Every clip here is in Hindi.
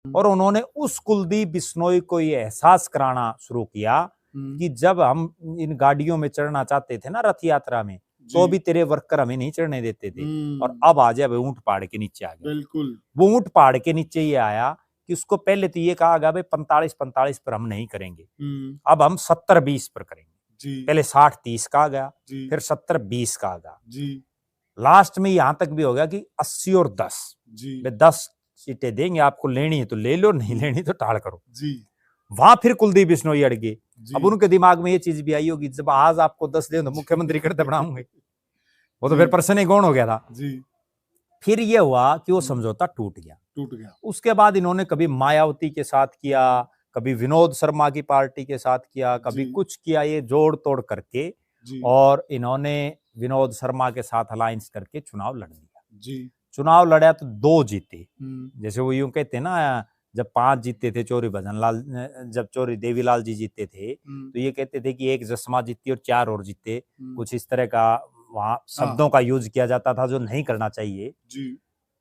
और उन्होंने उस कुलदीप बिश्नोई को ये एहसास कराना शुरू किया कि जब हम इन गाड़ियों में चढ़ना चाहते थे ना रथ यात्रा में, तो भी तेरे वर्कर हमें नहीं चढ़ने देते थे, और अब आ जाए ऊंट पहाड़ के नीचे आ गया। बिल्कुल वो ऊंट पहाड़ के नीचे ये आया कि उसको पहले तो ये कहा गया भाई 45-45 पर हम नहीं करेंगे, अब हम 70-20 पर करेंगे। पहले 60-30 कहा गया, फिर 70-20 कहा गया, लास्ट में यहां तक भी हो गया कि 80 और 10, 10 सीटें देंगे आपको, लेनी है तो ले लो, नहीं लेनी तो टाल करो। वहां फिर कुलदीप बिश्नोई अड़ गए। अब उनके दिमाग में ये चीज भी आई होगी, जब आज आपको 10 दे तो मुख्यमंत्री करते बनाऊंगे, वो तो फिर प्रश्न ही गौण हो गया था। फिर ये हुआ कि वो समझौता टूट गया। उसके बाद इन्होंने कभी मायावती के साथ किया, कभी विनोद शर्मा की पार्टी के साथ किया, कभी कुछ किया, ये जोड़ तोड़ करके, और इन्होंने विनोद शर्मा के साथ अलायंस करके चुनाव लड़ लिया। चुनाव लड़ा तो 2 जीते। जैसे वो यूं कहते ना, जब 5 जीते थे चौधरी भजनलाल, जब चौधरी देवीलाल जी जीते थे तो ये कहते थे कि 1 जसमा जीती और 4 और जीते, कुछ इस तरह का वहां शब्दों का यूज किया जाता था जो नहीं करना चाहिए।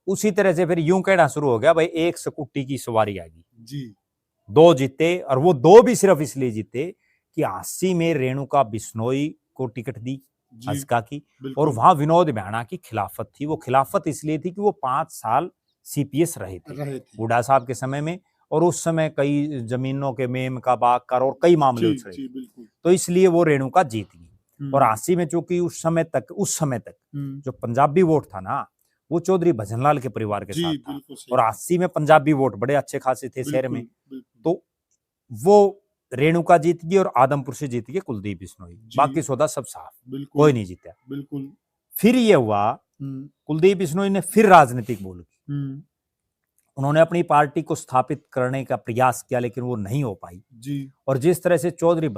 उसी तरह से फिर यूं कहना शुरू हो गया भाई 1 स्कूटी की सवारी आ गई, 2 जीते, और वो 2 भी सिर्फ इसलिए जीते कि 80 में रेणुका बिश्नोई को टिकट दी हस्का की, और वहां विनोद भाणा की खिलाफत थी। वो खिलाफत इसलिए थी कि वो 5 साल सीपीएस रहे थे हुड्डा साहब के समय में, और उस समय कई जमीनों के मेम का बाग कर और कई मामले उछले, तो इसलिए वो रेणुका जीत गई। और 80 में चूंकि उस समय तक जो पंजाबी वोट था ना, वो चौधरी भजनलाल के परिवार के साथ था, और 80 में पंजाबी वोट बड़े अच्छे खासे थे शहर में, तो वो रेणुका जीत गई और आदमपुर से जीत गए कुलदीप बिश्नोई। बाकी सौदा सब साफ, कोई नहीं जीता। फिर ये हुआ, कुलदीप बिश्नोई ने फिर राजनीतिक बोल की, उन्होंने अपनी पार्टी को स्थापित करने का प्रयास किया, लेकिन वो नहीं हो पाई। और जिस तरह से चौधरी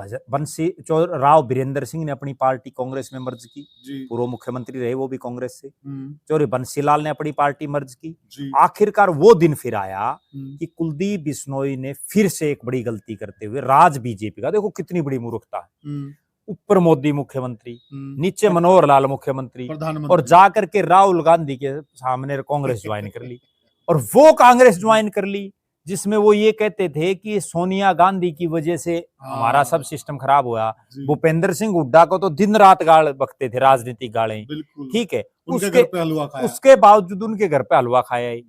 राव बीरेंद्र सिंह ने अपनी पार्टी कांग्रेस में मर्ज की, पूर्व मुख्यमंत्री रहे वो भी कांग्रेस से, चौधरी बंसीलाल ने अपनी पार्टी मर्ज की, आखिरकार वो दिन फिर आया कि कुलदीप बिश्नोई ने फिर से एक बड़ी गलती करते हुए राज बीजेपी का, देखो कितनी बड़ी मूर्खता है, ऊपर मोदी मुख्यमंत्री, नीचे मनोहर लाल मुख्यमंत्री, और जाकर के राहुल गांधी के सामने कांग्रेस ज्वाइन कर ली। और वो कांग्रेस ज्वाइन कर ली जिसमें वो ये कहते थे कि सोनिया गांधी की वजह से हमारा सब सिस्टम खराब हुआ। भूपेंद्र सिंह हुड्डा को तो दिन रात गाल बकते थे, राजनीतिक गालें, ठीक है, उसके बावजूद उनके घर पे हलवा खाया है।